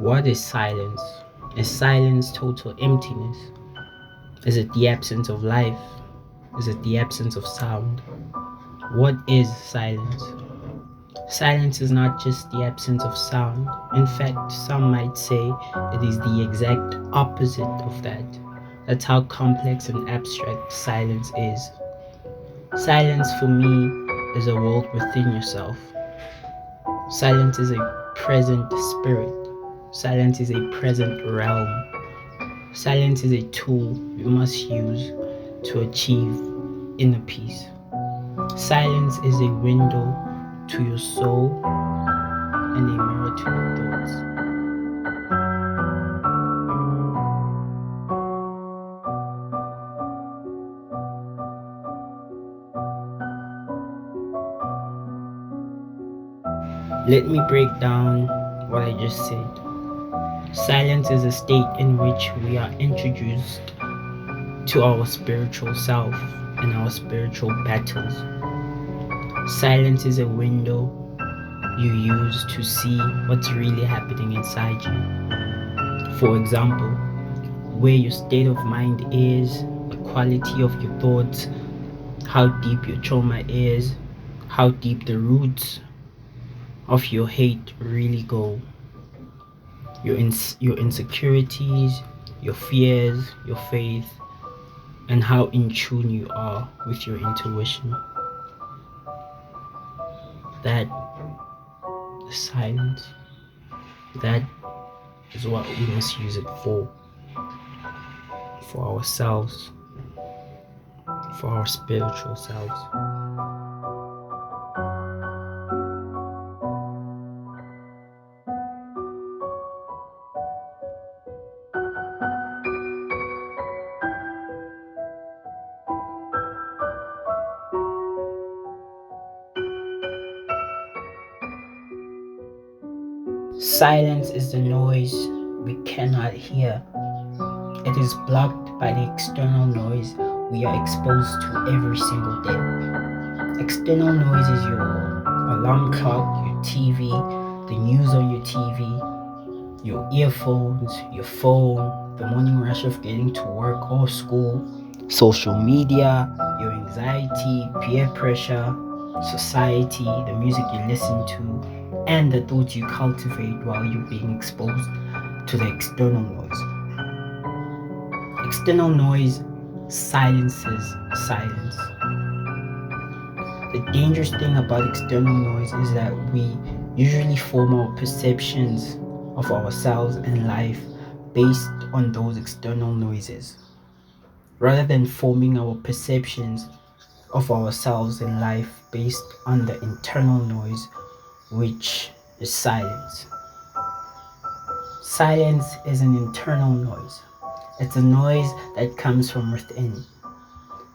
What is silence? Is silence total emptiness? Is it the absence of life? Is it the absence of sound? What is silence? Silence is not just the absence of sound. In fact, some might say it is the exact opposite of that. That's how complex and abstract silence is. Silence for me is a world within yourself. Silence is a present spirit. Silence is a present realm. Silence is a tool you must use to achieve inner peace. Silence is a window to your soul and a mirror to your thoughts. Let me break down what I just said. Silence is a state in which we are introduced to our spiritual self and our spiritual battles. Silence is a window you use to see what's really happening inside you. For example, where your state of mind is, the quality of your thoughts, how deep your trauma is, how deep the roots of your hate really go. Your insecurities, your fears, your faith, and how in tune you are with your intuition. That is silence. That is what we must use it for ourselves, for our spiritual selves. Silence is the noise we cannot hear. It is blocked by the external noise we are exposed to every single day. External noise is your alarm clock, your TV, the news on your TV, your earphones, your phone, the morning rush of getting to work or school, social media, your anxiety, peer pressure, society, the music you listen to, and the thoughts you cultivate while you're being exposed to the external noise. External noise silences silence. The dangerous thing about external noise is that we usually form our perceptions of ourselves and life based on those external noises, rather than forming our perceptions of ourselves and life based on the internal noise, which is silence. Silence is an internal noise. It's a noise that comes from within.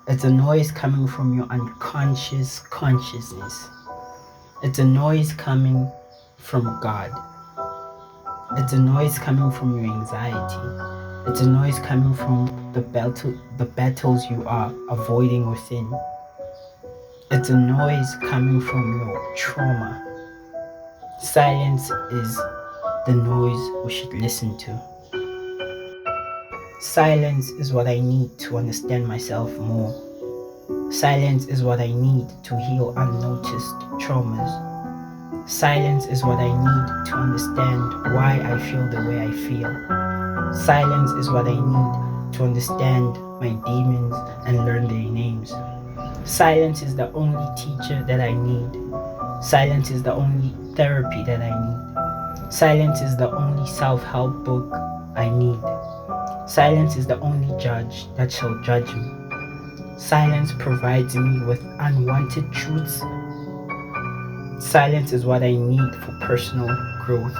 It's a noise coming from your unconscious consciousness. It's a noise coming from God. It's a noise coming from your anxiety. It's a noise coming from the battles you are avoiding within. It's a noise coming from your trauma. Silence is the noise we should listen to. Silence is what I need to understand myself more. Silence is what I need to heal unnoticed traumas. Silence is what I need to understand why I feel the way I feel. Silence is what I need to understand my demons and learn their names. Silence is the only teacher that I need. Silence is the only therapy that I need. Silence is the only self-help book I need. Silence is the only judge that shall judge me. Silence provides me with unwanted truths. Silence is what I need for personal growth.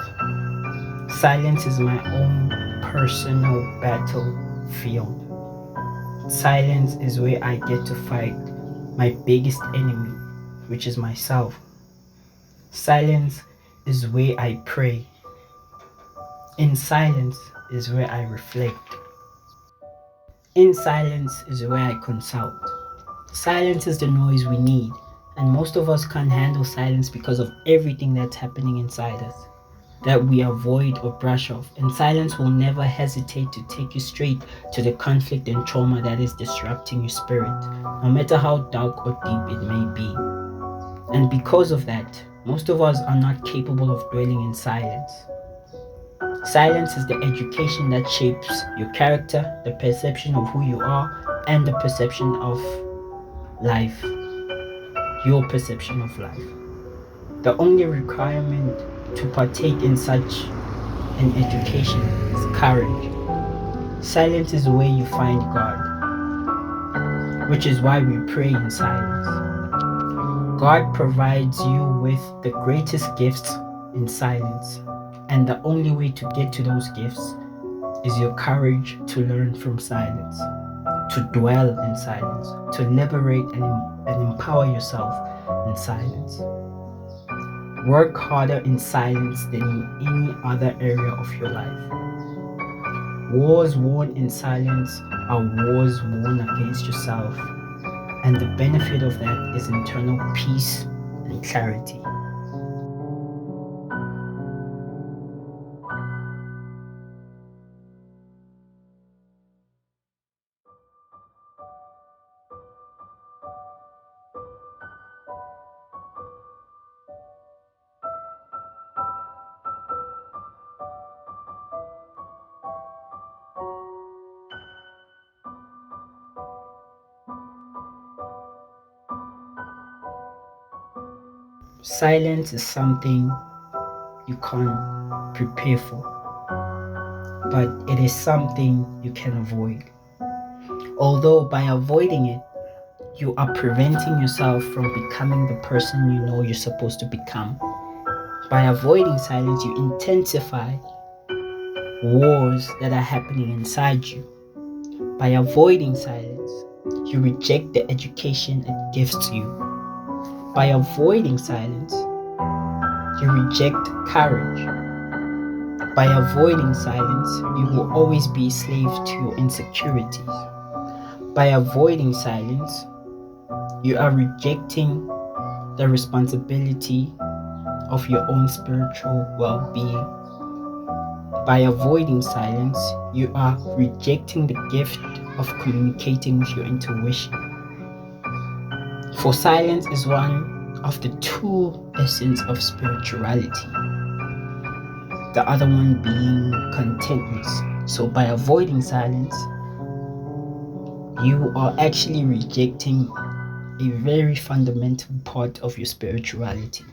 Silence is my own personal battlefield. Silence is where I get to fight my biggest enemy, which is myself. Silence is where I pray. In silence is where I reflect. In silence is where I consult. Silence is the noise we need, and most of us can't handle silence because of everything that's happening inside us. that we avoid or brush off, and silence will never hesitate to take you straight to the conflict and trauma that is disrupting your spirit, no matter how dark or deep it may be. And because of that, most of us are not capable of dwelling in silence. Silence is the education that shapes your character, the perception of who you are, and the perception of life. Your perception of life. The only requirement to partake in such an education is courage. Silence is where you find God, which is why we pray in silence. God provides you with the greatest gifts in silence, and the only way to get to those gifts is your courage to learn from silence, to dwell in silence, to liberate and empower yourself in silence. Work harder in silence than in any other area of your life. Wars won in silence are wars won against yourself, and the benefit of that is internal peace and clarity. Silence is something you can't prepare for, but it is something you can avoid. Although by avoiding it, you are preventing yourself from becoming the person you know you're supposed to become. By avoiding silence, you intensify wars that are happening inside you. By avoiding silence, you reject the education it gives you. By avoiding silence, you reject courage. By avoiding silence, you will always be a slave to your insecurities. By avoiding silence, you are rejecting the responsibility of your own spiritual well being. By avoiding silence, you are rejecting the gift of communicating with your intuition. For silence is one of the two essence of spirituality, the other one being contentness. So by avoiding silence, you are actually rejecting a very fundamental part of your spirituality.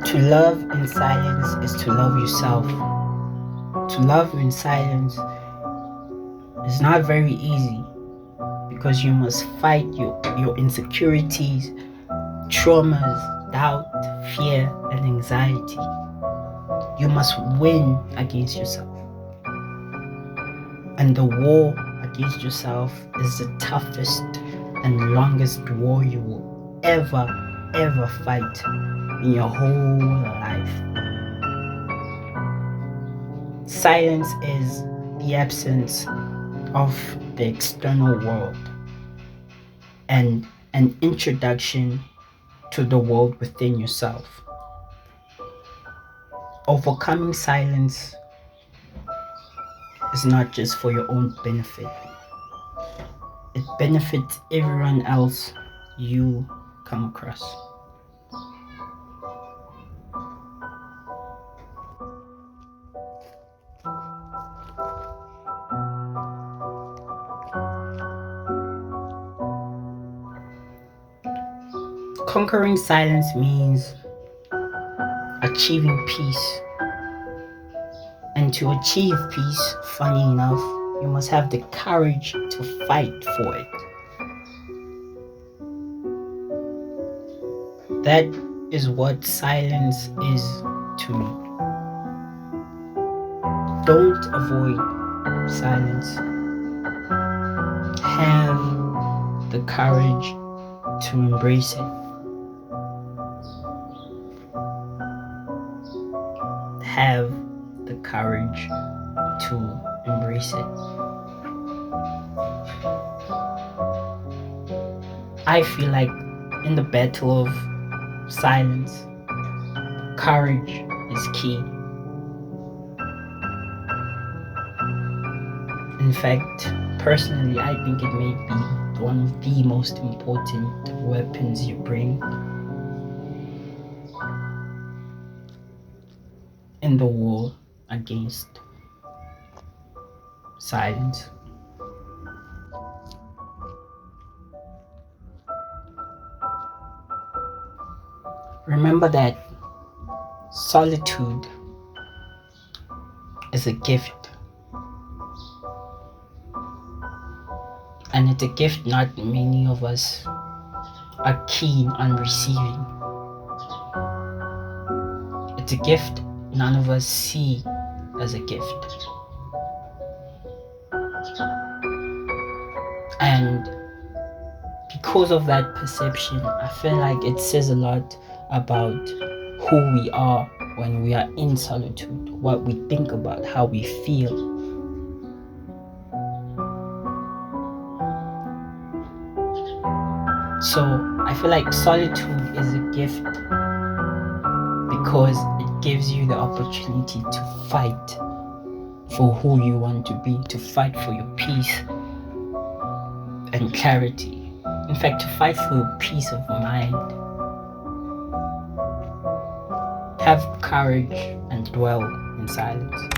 To love in silence is to love yourself. To love in silence is not very easy because you must fight your insecurities, traumas, doubt, fear, and anxiety. You must win against yourself. And the war against yourself is the toughest and longest war you will ever fight in your whole life. Silence is the absence of the external world and an introduction to the world within yourself. Overcoming silence is not just for your own benefit, it benefits everyone else you come across. Conquering silence means achieving peace. And to achieve peace, funny enough, you must have the courage to fight for it. That is what silence is to me. Don't avoid silence. Have the courage to embrace it. Have the courage to embrace it. I feel like in the battle of silence, courage is key. In fact, personally, I think it may be one of the most important weapons you bring in the war against silence. Remember that solitude is a gift. And it's a gift not many of us are keen on receiving. It's a gift none of us see as a gift. And because of that perception, I feel like it says a lot about who we are when we are in solitude, what we think about, how we feel. So I feel like solitude is a gift because it gives you the opportunity to fight for who you want to be, to fight for your peace and clarity. In fact, to fight for your peace of mind. Have courage and dwell in silence.